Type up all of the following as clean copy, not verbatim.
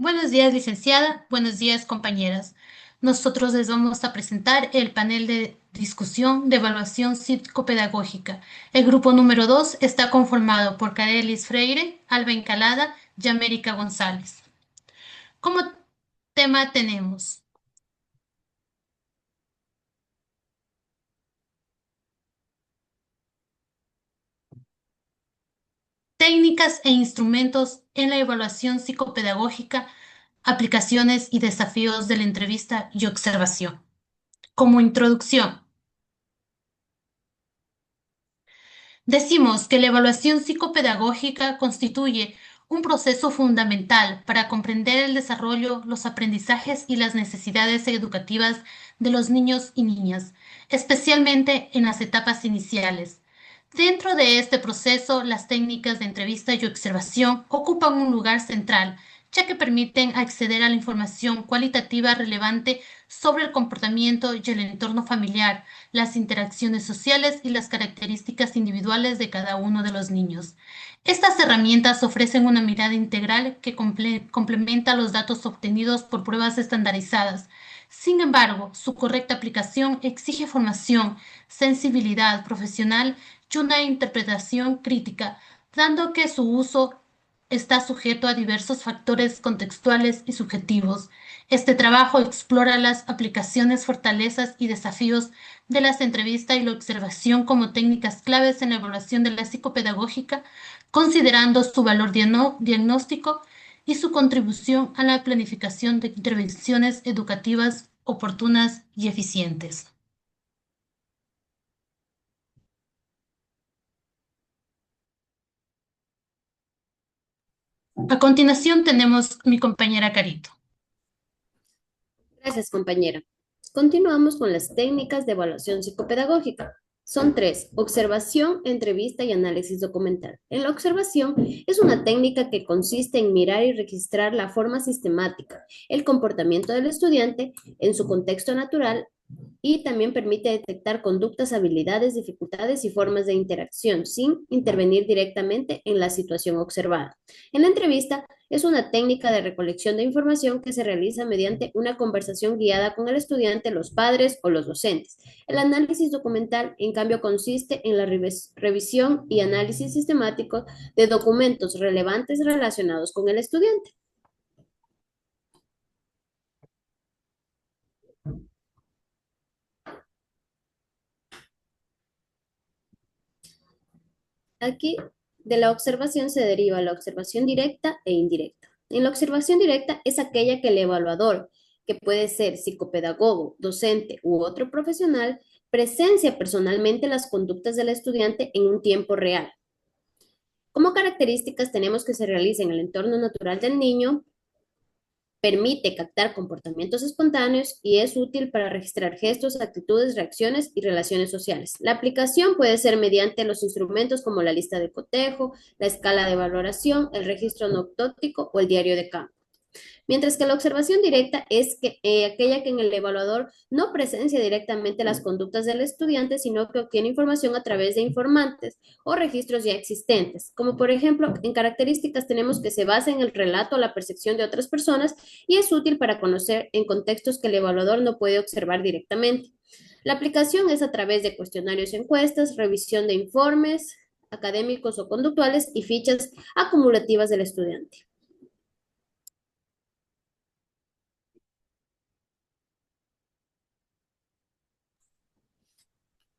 Buenos días, licenciada. Buenos días, compañeras. Nosotros les vamos a presentar el panel de discusión de evaluación psicopedagógica. El grupo número 2 está conformado por Carelis Freire, Alba Encalada y América González. Como tema tenemos técnicas e instrumentos en la evaluación psicopedagógica, aplicaciones y desafíos de la entrevista y observación. Como introducción, decimos que la evaluación psicopedagógica constituye un proceso fundamental para comprender el desarrollo, los aprendizajes y las necesidades educativas de los niños y niñas, especialmente en las etapas iniciales. Dentro de este proceso, las técnicas de entrevista y observación ocupan un lugar central, ya que permiten acceder a la información cualitativa relevante sobre el comportamiento y el entorno familiar, las interacciones sociales y las características individuales de cada uno de los niños. Estas herramientas ofrecen una mirada integral que complementa los datos obtenidos por pruebas estandarizadas. Sin embargo, su correcta aplicación exige formación, sensibilidad profesional y una interpretación crítica, dando que su uso está sujeto a diversos factores contextuales y subjetivos. Este trabajo explora las aplicaciones, fortalezas y desafíos de las entrevistas y la observación como técnicas claves en la evaluación de la psicopedagógica, considerando su valor diagnóstico y su contribución a la planificación de intervenciones educativas oportunas y eficientes. A continuación tenemos mi compañera Carito. Gracias, compañera. Continuamos con las técnicas de evaluación psicopedagógica. Son tres: observación, entrevista y análisis documental. En la observación es una técnica que consiste en mirar y registrar la forma sistemática, el comportamiento del estudiante en su contexto natural y también permite detectar conductas, habilidades, dificultades y formas de interacción sin intervenir directamente en la situación observada. En la entrevista es una técnica de recolección de información que se realiza mediante una conversación guiada con el estudiante, los padres o los docentes. El análisis documental, en cambio, consiste en la revisión y análisis sistemático de documentos relevantes relacionados con el estudiante. Aquí de la observación se deriva la observación directa e indirecta. En la observación directa es aquella que el evaluador, que puede ser psicopedagogo, docente u otro profesional, presencia personalmente las conductas del estudiante en un tiempo real. Como características tenemos que se realiza en el entorno natural del niño, permite captar comportamientos espontáneos y es útil para registrar gestos, actitudes, reacciones y relaciones sociales. La aplicación puede ser mediante los instrumentos como la lista de cotejo, la escala de valoración, el registro noctótico o el diario de campo. Mientras que la observación directa es aquella que en el evaluador no presencia directamente las conductas del estudiante, sino que obtiene información a través de informantes o registros ya existentes. Como por ejemplo, en características tenemos que se basa en el relato o la percepción de otras personas y es útil para conocer en contextos que el evaluador no puede observar directamente. La aplicación es a través de cuestionarios y encuestas, revisión de informes académicos o conductuales y fichas acumulativas del estudiante.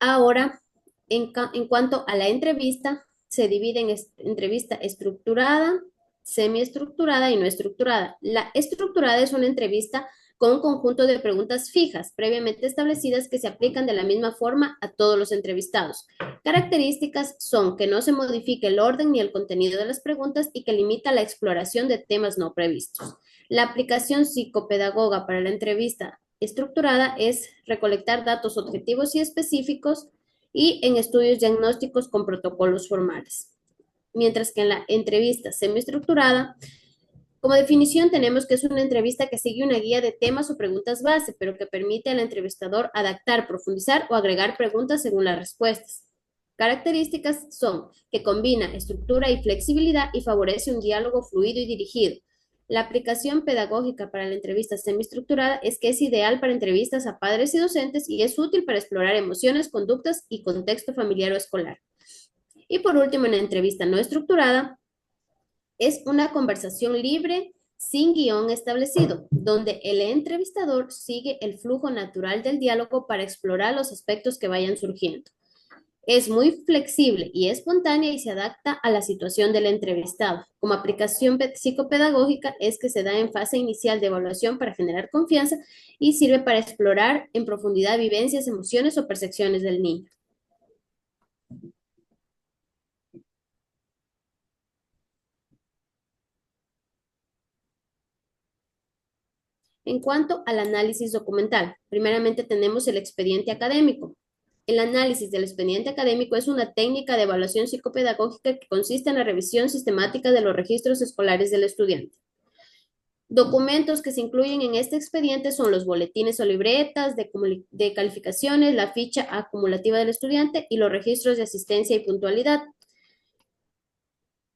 Ahora, en cuanto a la entrevista, se divide en entrevista estructurada, semiestructurada y no estructurada. La estructurada es una entrevista con un conjunto de preguntas fijas, previamente establecidas, que se aplican de la misma forma a todos los entrevistados. Características son que no se modifique el orden ni el contenido de las preguntas y que limita la exploración de temas no previstos. La aplicación psicopedagoga para la entrevista estructurada es recolectar datos objetivos y específicos y en estudios diagnósticos con protocolos formales. Mientras que en la entrevista semiestructurada, como definición tenemos que es una entrevista que sigue una guía de temas o preguntas base, pero que permite al entrevistador adaptar, profundizar o agregar preguntas según las respuestas. Características son que combina estructura y flexibilidad y favorece un diálogo fluido y dirigido. La aplicación pedagógica para la entrevista semiestructurada es que es ideal para entrevistas a padres y docentes y es útil para explorar emociones, conductas y contexto familiar o escolar. Y por último, en la entrevista no estructurada, es una conversación libre sin guión establecido, donde el entrevistador sigue el flujo natural del diálogo para explorar los aspectos que vayan surgiendo. Es muy flexible y espontánea y se adapta a la situación del entrevistado. Como aplicación psicopedagógica es que se da en fase inicial de evaluación para generar confianza y sirve para explorar en profundidad vivencias, emociones o percepciones del niño. En cuanto al análisis documental, primeramente tenemos el expediente académico. El análisis del expediente académico es una técnica de evaluación psicopedagógica que consiste en la revisión sistemática de los registros escolares del estudiante. Documentos que se incluyen en este expediente son los boletines o libretas de calificaciones, la ficha acumulativa del estudiante y los registros de asistencia y puntualidad.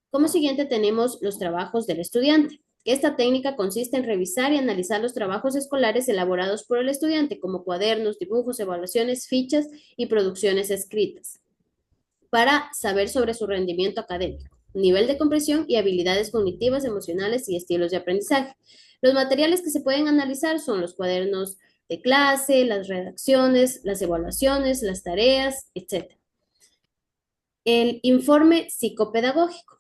Como siguiente tenemos los trabajos del estudiante. Esta técnica consiste en revisar y analizar los trabajos escolares elaborados por el estudiante, como cuadernos, dibujos, evaluaciones, fichas y producciones escritas, para saber sobre su rendimiento académico, nivel de comprensión y habilidades cognitivas, emocionales y estilos de aprendizaje. Los materiales que se pueden analizar son los cuadernos de clase, las redacciones, las evaluaciones, las tareas, etc. El informe psicopedagógico.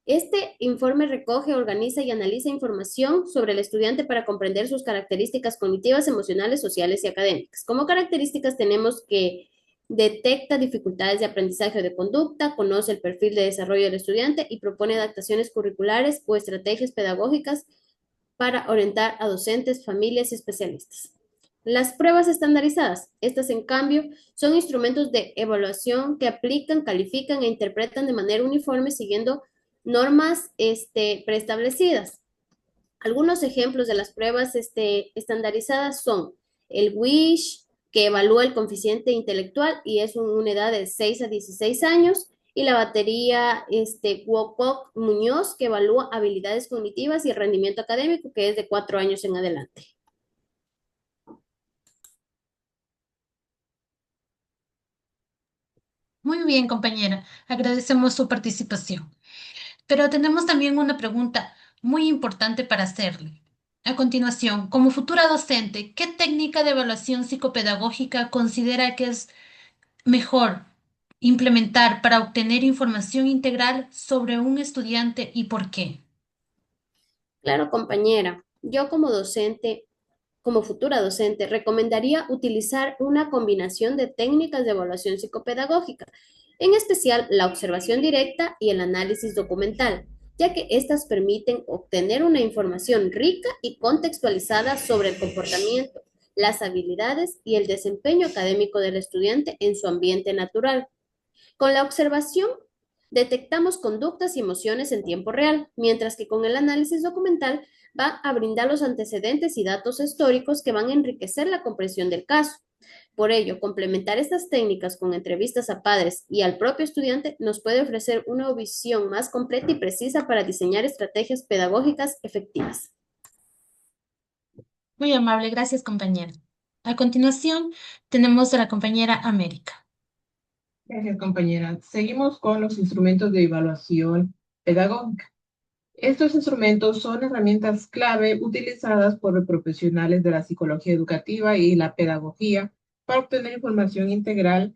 Este informe recoge, organiza y analiza información sobre el estudiante para comprender sus características cognitivas, emocionales, sociales y académicas. Como características tenemos que detecta dificultades de aprendizaje o de conducta, conoce el perfil de desarrollo del estudiante y propone adaptaciones curriculares o estrategias pedagógicas para orientar a docentes, familias y especialistas. Las pruebas estandarizadas, estas en cambio, son instrumentos de evaluación que aplican, califican e interpretan de manera uniforme siguiendo normas preestablecidas. Algunos ejemplos de las pruebas estandarizadas son el WISH, que evalúa el coeficiente intelectual y es una edad de 6 a 16 años, y la batería Wokok-Muñoz, que evalúa habilidades cognitivas y el rendimiento académico, que es de 4 años en adelante. Muy bien, compañera. Agradecemos su participación. Pero tenemos también una pregunta muy importante para hacerle. A continuación, como futura docente, ¿qué técnica de evaluación psicopedagógica considera que es mejor implementar para obtener información integral sobre un estudiante y por qué? Claro, compañera, yo como docente, como futura docente, recomendaría utilizar una combinación de técnicas de evaluación psicopedagógica, en especial la observación directa y el análisis documental, ya que estas permiten obtener una información rica y contextualizada sobre el comportamiento, las habilidades y el desempeño académico del estudiante en su ambiente natural. Con la observación detectamos conductas y emociones en tiempo real, mientras que con el análisis documental va a brindar los antecedentes y datos históricos que van a enriquecer la comprensión del caso. Por ello, complementar estas técnicas con entrevistas a padres y al propio estudiante nos puede ofrecer una visión más completa y precisa para diseñar estrategias pedagógicas efectivas. Muy amable, gracias, compañera. A continuación, tenemos a la compañera América. Gracias, compañera. Seguimos con los instrumentos de evaluación pedagógica. Estos instrumentos son herramientas clave utilizadas por profesionales de la psicología educativa y la pedagogía para obtener información integral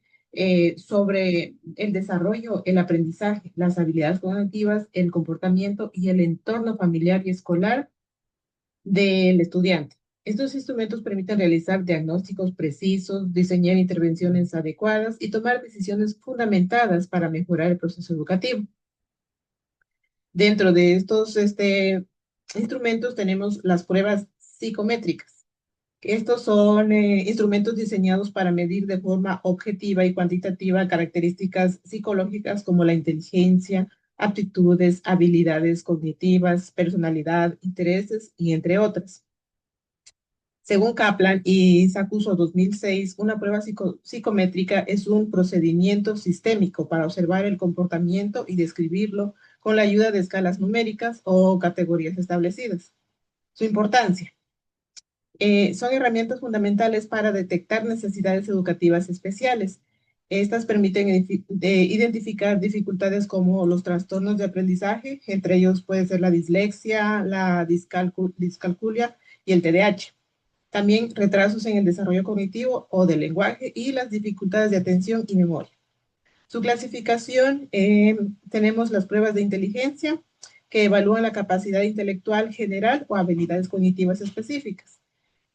sobre el desarrollo, el aprendizaje, las habilidades cognitivas, el comportamiento y el entorno familiar y escolar del estudiante. Estos instrumentos permiten realizar diagnósticos precisos, diseñar intervenciones adecuadas y tomar decisiones fundamentadas para mejorar el proceso educativo. Dentro de estos instrumentos tenemos las pruebas psicométricas. Estos son instrumentos diseñados para medir de forma objetiva y cuantitativa características psicológicas como la inteligencia, aptitudes, habilidades cognitivas, personalidad, intereses y entre otras. Según Kaplan y Sacuso 2006, una prueba psicométrica es un procedimiento sistémico para observar el comportamiento y describirlo con la ayuda de escalas numéricas o categorías establecidas. Su importancia. Son herramientas fundamentales para detectar necesidades educativas especiales. Estas permiten identificar dificultades como los trastornos de aprendizaje, entre ellos puede ser la dislexia, la discalculia y el TDAH. También retrasos en el desarrollo cognitivo o del lenguaje y las dificultades de atención y memoria. Su clasificación, tenemos las pruebas de inteligencia que evalúan la capacidad intelectual general o habilidades cognitivas específicas.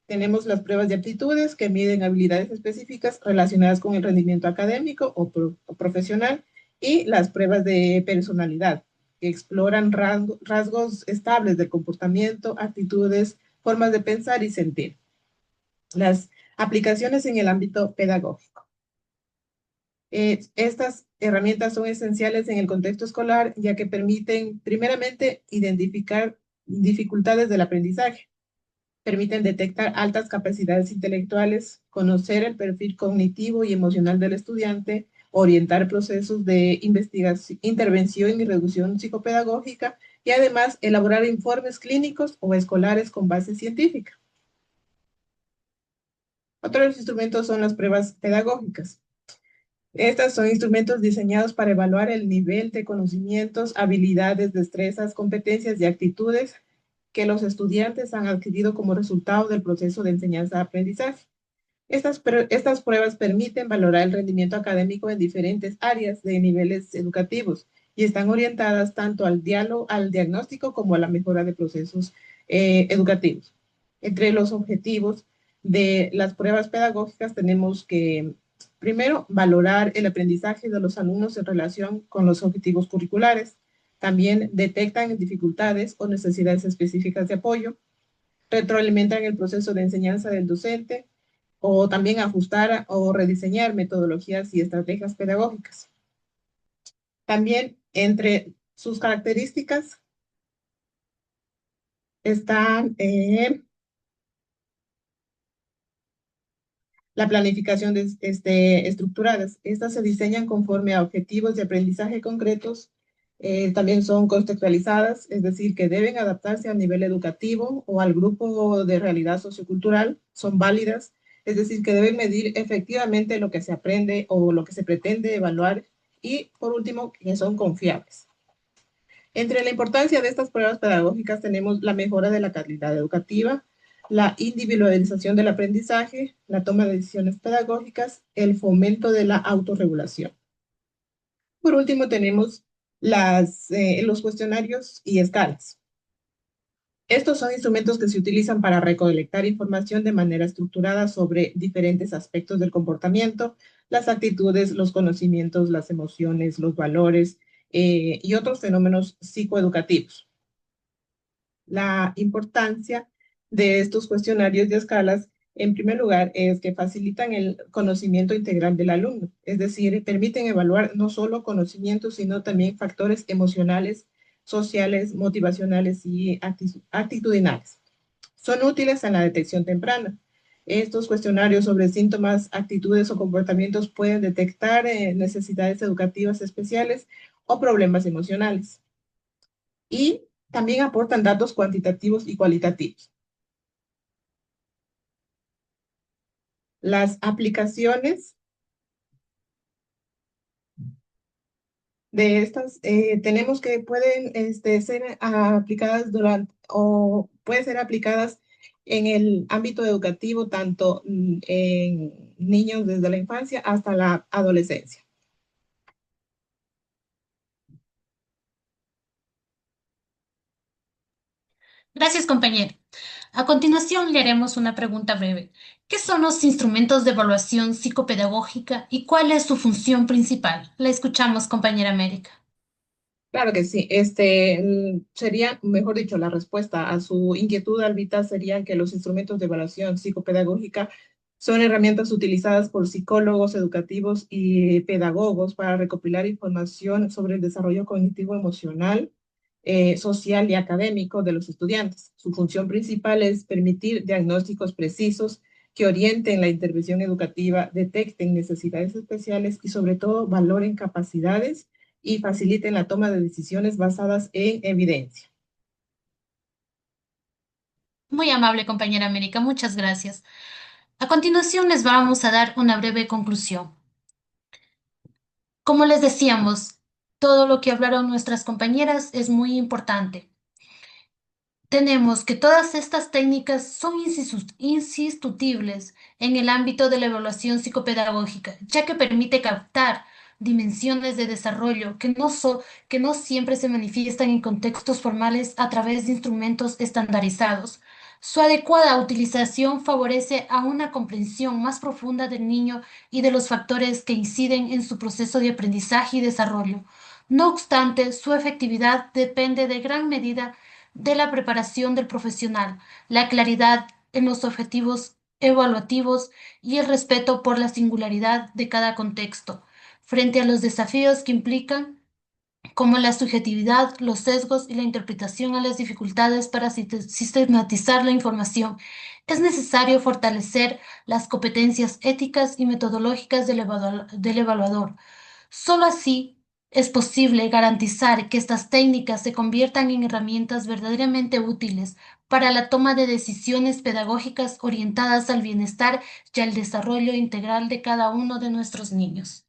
Tenemos las pruebas de aptitudes que miden habilidades específicas relacionadas con el rendimiento académico o profesional y las pruebas de personalidad que exploran rasgos estables del comportamiento, actitudes, formas de pensar y sentir. Las aplicaciones en el ámbito pedagógico. Estas herramientas son esenciales en el contexto escolar ya que permiten primeramente identificar dificultades del aprendizaje. Permiten detectar altas capacidades intelectuales, conocer el perfil cognitivo y emocional del estudiante, orientar procesos de investigación, intervención y reducción psicopedagógica y además elaborar informes clínicos o escolares con base científica. Otros instrumentos son las pruebas pedagógicas. Estas son instrumentos diseñados para evaluar el nivel de conocimientos, habilidades, destrezas, competencias y actitudes que los estudiantes han adquirido como resultado del proceso de enseñanza-aprendizaje. Estas pruebas permiten valorar el rendimiento académico en diferentes áreas de niveles educativos y están orientadas tanto al diagnóstico como a la mejora de procesos educativos. Entre los objetivos de las pruebas pedagógicas tenemos que, primero, valorar el aprendizaje de los alumnos en relación con los objetivos curriculares. También detectan dificultades o necesidades específicas de apoyo, retroalimentan el proceso de enseñanza del docente o también ajustar o rediseñar metodologías y estrategias pedagógicas. También entre sus características están la planificación estructuradas. Estas se diseñan conforme a objetivos de aprendizaje concretos. También son contextualizadas, es decir, que deben adaptarse al nivel educativo o al grupo de realidad sociocultural. Son válidas, es decir, que deben medir efectivamente lo que se aprende o lo que se pretende evaluar. Y, por último, que son confiables. Entre la importancia de estas pruebas pedagógicas tenemos la mejora de la calidad educativa, la individualización del aprendizaje, la toma de decisiones pedagógicas, el fomento de la autorregulación. Por último, tenemos los cuestionarios y escalas. Estos son instrumentos que se utilizan para recolectar información de manera estructurada sobre diferentes aspectos del comportamiento, las actitudes, los conocimientos, las emociones, los valores y otros fenómenos psicoeducativos. La importancia de estos cuestionarios y escalas, en primer lugar, es que facilitan el conocimiento integral del alumno, es decir, permiten evaluar no solo conocimientos, sino también factores emocionales, sociales, motivacionales y actitudinales. Son útiles en la detección temprana. Estos cuestionarios sobre síntomas, actitudes o comportamientos pueden detectar necesidades educativas especiales o problemas emocionales. Y también aportan datos cuantitativos y cualitativos. Las aplicaciones de estas tenemos que pueden ser aplicadas o pueden ser aplicadas en el ámbito educativo, tanto en niños desde la infancia hasta la adolescencia. Gracias, compañero. A continuación, le haremos una pregunta breve. ¿Qué son los instrumentos de evaluación psicopedagógica y cuál es su función principal? La escuchamos, compañera América. Claro que sí. Sería, mejor dicho, la respuesta a su inquietud, Albita, sería que los instrumentos de evaluación psicopedagógica son herramientas utilizadas por psicólogos educativos y pedagogos para recopilar información sobre el desarrollo cognitivo, emocional, social y académico de los estudiantes. Su función principal es permitir diagnósticos precisos que orienten la intervención educativa, detecten necesidades especiales y sobre todo valoren capacidades y faciliten la toma de decisiones basadas en evidencia. Muy amable, compañera América, muchas gracias. A continuación les vamos a dar una breve conclusión. Como les decíamos, todo lo que hablaron nuestras compañeras es muy importante. Tenemos que todas estas técnicas son insustituibles en el ámbito de la evaluación psicopedagógica, ya que permite captar dimensiones de desarrollo que no siempre se manifiestan en contextos formales a través de instrumentos estandarizados. Su adecuada utilización favorece a una comprensión más profunda del niño y de los factores que inciden en su proceso de aprendizaje y desarrollo. No obstante, su efectividad depende de gran medida de la preparación del profesional, la claridad en los objetivos evaluativos y el respeto por la singularidad de cada contexto, frente a los desafíos que implican, como la subjetividad, los sesgos y la interpretación a las dificultades para sistematizar la información. Es necesario fortalecer las competencias éticas y metodológicas del evaluador. Solo así es posible garantizar que estas técnicas se conviertan en herramientas verdaderamente útiles para la toma de decisiones pedagógicas orientadas al bienestar y al desarrollo integral de cada uno de nuestros niños.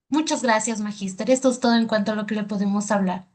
Muchas gracias, Magíster. Esto es todo en cuanto a lo que le podemos hablar.